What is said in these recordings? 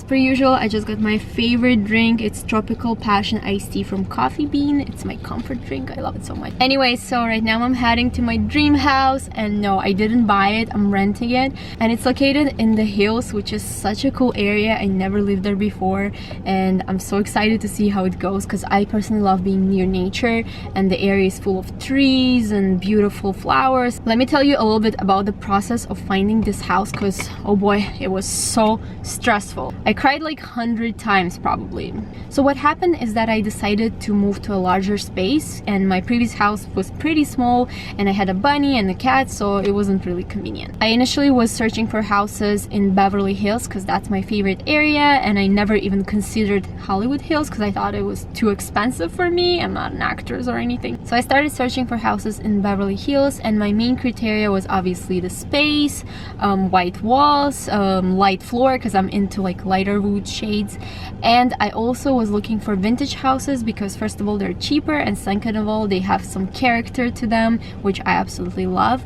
per usual, I just got my favorite drink. It's tropical passion iced tea from Coffee Bean. It's my comfort drink. I love it so much. Anyway, so right now I'm heading to my dream house, and no, I didn't buy it. I'm renting it, and it's located in the hills, which is such a cool area. I never lived there before, and I'm so excited to see how it goes because I personally love being near nature, and the area is full of trees and beautiful flowers. Let me tell you a little bit about the process of finding this house because oh boy, it was so stressful. I cried like 100 times probably. So what happened is that I decided to move to a larger space, and my previous house was pretty small and I had a bunny and a cat, so it wasn't really convenient. I initially was searching for houses in Beverly Hills because that's my favorite area, and I never even considered Hollywood Hills because I thought it was too expensive for me. I'm not an actress or anything. So I started searching for houses in Beverly Hills, and my main criteria was obviously the space, white walls, light floor because I'm into like lighter wood shades, and I also was looking for vintage houses because first of all they're cheaper, and second of all they have some character to them, which I absolutely love.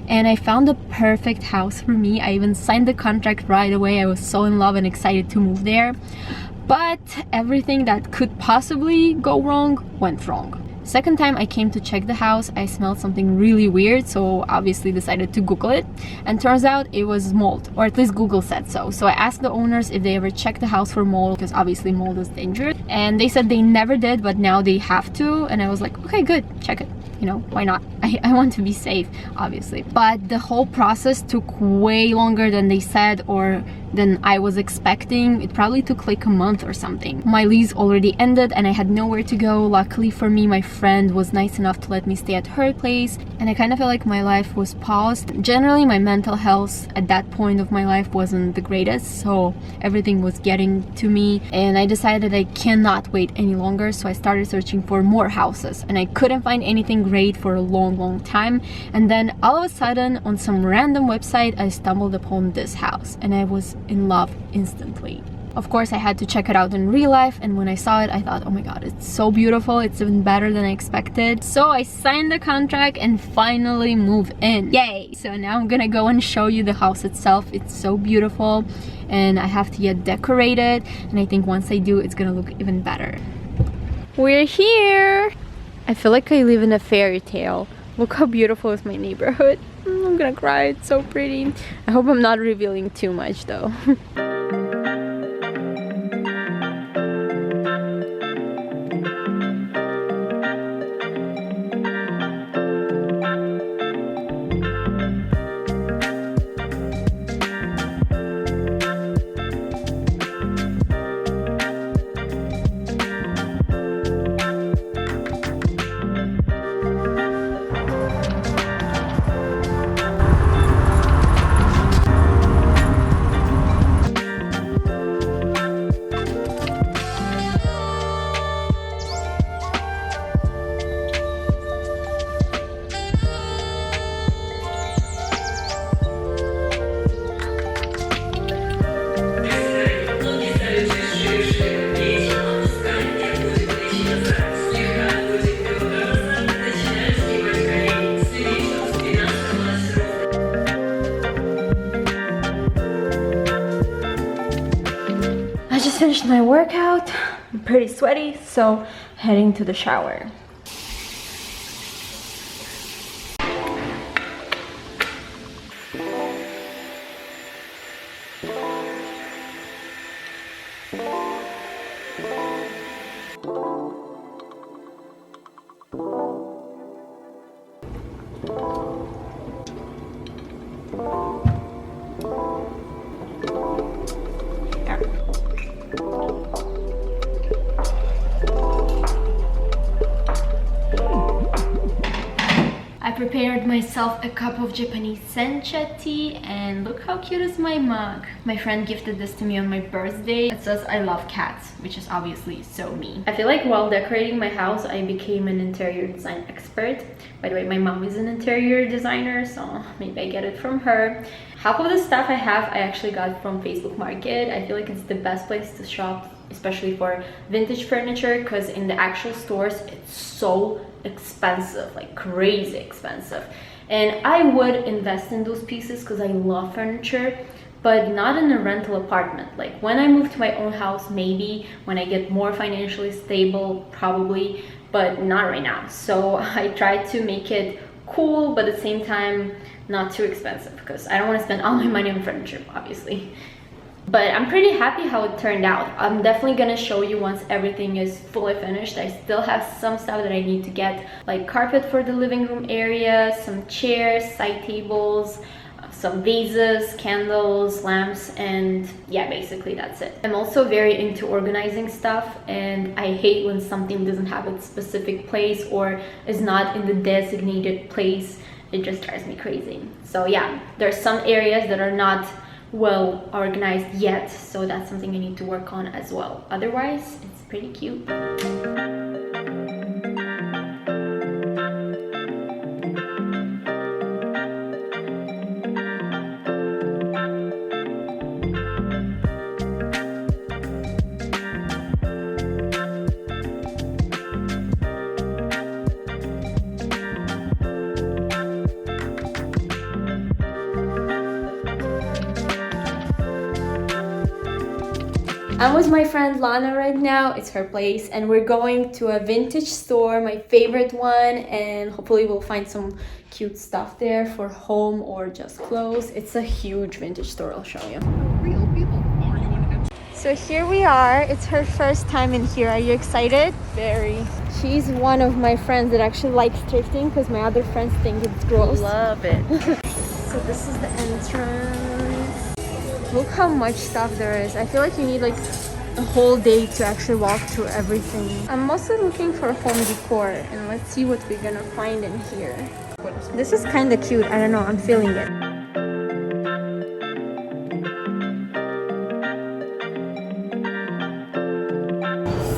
And I found the perfect house for me. I even signed the contract right away. I was so in love and excited to move there, but everything that could possibly go wrong went wrong. Second time I came to check the house, I smelled something really weird, so obviously decided to Google it, and turns out it was mold, or at least Google said so. So I asked the owners if they ever checked the house for mold, because obviously mold is dangerous, and they said they never did, but now they have to. And I was like, okay, good, check it, you know, why not? I want to be safe, obviously. But the whole process took way longer than they said, or than I was expecting. It probably took like a month or something. My lease already ended and I had nowhere to go. Luckily for me, my friend was nice enough to let me stay at her place, and I kind of felt like my life was paused. Generally, my mental health at that point of my life wasn't the greatest, so everything was getting to me, and I decided I cannot wait any longer. So I started searching for more houses, and I couldn't find anything great for a long time. And then all of a sudden, on some random website, I stumbled upon this house, and I was in love instantly. Of course, I had to check it out in real life, and when I saw it, I thought, oh my god, it's so beautiful. It's even better than I expected. So I signed the contract and finally moved in. Yay! So now I'm gonna go and show you the house itself. It's so beautiful, and I have to get decorated, and I think once I do, it's gonna look even better. We're here! I feel like I live in a fairy tale. Look how beautiful is my neighborhood. I'm gonna cry, it's so pretty. I hope I'm not revealing too much though. I just finished my workout. I'm pretty sweaty, so heading to the shower. I prepared myself a cup of Japanese sencha tea, and look how cute is my mug. My friend gifted this to me on my birthday. It says I love cats, which is obviously so me. I feel like while decorating my house, I became an interior design expert. By the way, my mom is an interior designer, so maybe I get it from her. Half of the stuff I have, I actually got from Facebook Market. I feel like it's the best place to shop, especially for vintage furniture, because in the actual stores, it's so expensive, like crazy expensive. And I would invest in those pieces because I love furniture, but not in a rental apartment. Like when I move to my own house, maybe when I get more financially stable, probably, but not right now. So I try to make it cool, but at the same time not too expensive, because I don't want to spend all my money on furniture, obviously. But I'm pretty happy how it turned out. I'm definitely gonna show you once everything is fully finished. I still have some stuff that I need to get, like carpet for the living room area, some chairs, side tables, some vases, candles, lamps, and yeah, basically that's it. I'm also very into organizing stuff, and I hate when something doesn't have its specific place or is not in the designated place. It just drives me crazy. So yeah, there's some areas that are not well organized yet, so that's something I need to work on as well. Otherwise, it's pretty cute. I'm with my friend Lana right now. It's her place, and we're going to a vintage store, my favorite one, and hopefully we'll find some cute stuff there for home or just clothes. It's a huge vintage store, I'll show you. Real people. Are you an So here we are. It's her first time in here. Are you excited? Very. She's one of my friends that actually likes thrifting, because my other friends think it's gross. Love it. So this is the entrance. Look how much stuff there is. I feel like you need like a whole day to actually walk through everything. I'm mostly looking for home decor, and let's see what we're gonna find in here. This is kind of cute. I don't know, I'm feeling it.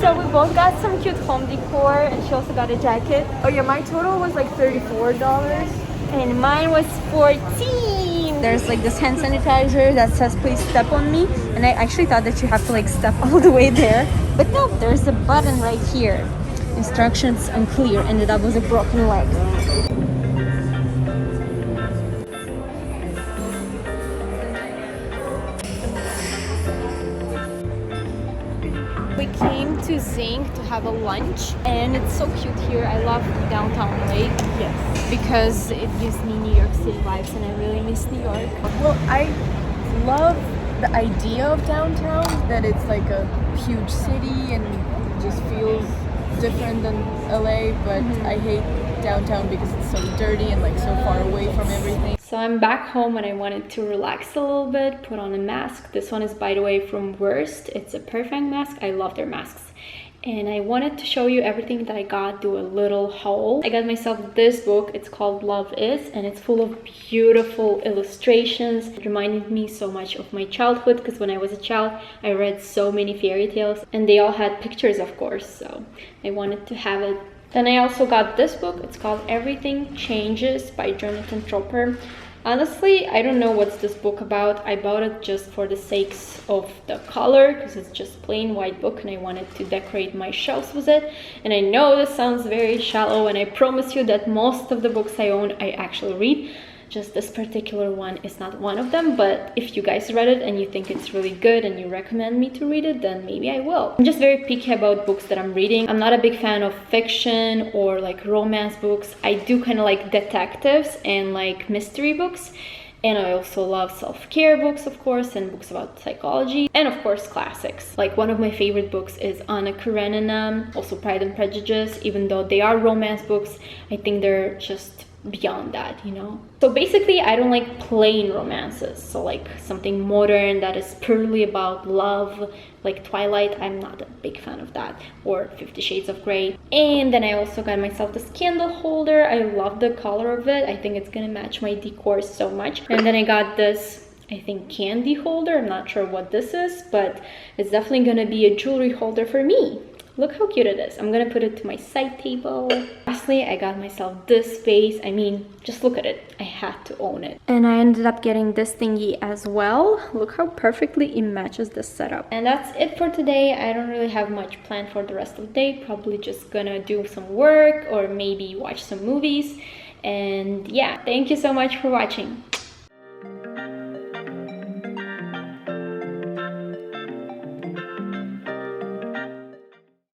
So we both got some cute home decor, and she also got a jacket. Oh yeah, my total was like $34. And mine was 14. There's like this hand sanitizer that says please step on me, and I actually thought that you have to like step all the way there, but no, there's a button right here. Instructions unclear. Ended up with a broken leg. We came to Zinc to have a lunch, and it's so cute here. I love downtown Lake. Yes. Because it gives me New York City vibes, and I really miss New York. Well, I love the idea of downtown, that it's like a huge city and it just feels different than LA, but I hate downtown because it's so dirty and like so far away from everything. So I'm back home, and I wanted to relax a little bit, put on a mask. This one is, by the way, from Worst. It's a perfect mask. I love their masks. And I wanted to show you everything that I got, do a little haul. I got myself this book. It's called Love Is, and it's full of beautiful illustrations. It reminded me so much of my childhood, because when I was a child, I read so many fairy tales, and they all had pictures, of course, so I wanted to have it. Then I also got this book. It's called Everything Changes by Jonathan Tropper. Honestly, I don't know what's this book about. I bought it just for the sakes of the color, because it's just plain white book, and I wanted to decorate my shelves with it. And I know this sounds very shallow, and I promise you that most of the books I own I actually read. Just this particular one is not one of them, but if you guys read it and you think it's really good and you recommend me to read it, then maybe I will. I'm just very picky about books that I'm reading. I'm not a big fan of fiction or like romance books. I do kind of like detectives and like mystery books. And I also love self-care books, of course, and books about psychology, and of course classics. Like one of my favorite books is Anna Karenina, also Pride and Prejudice. Even though they are romance books, I think they're just beyond that, you know. So basically, I don't like plain romances. So like something modern that is purely about love, like Twilight. I'm not a big fan of that, or 50 Shades of Grey. And then I also got myself this candle holder. I love the color of it. I think it's gonna match my decor so much. And then I got this, I think, candy holder. I'm not sure what this is, but it's definitely gonna be a jewelry holder for me. Look how cute it is. I'm gonna put it to my side table. Lastly, I got myself this vase. I mean, just look at it. I had to own it. And I ended up getting this thingy as well. Look how perfectly it matches the setup. And that's it for today. I don't really have much planned for the rest of the day. Probably just gonna do some work or maybe watch some movies. And yeah, thank you so much for watching.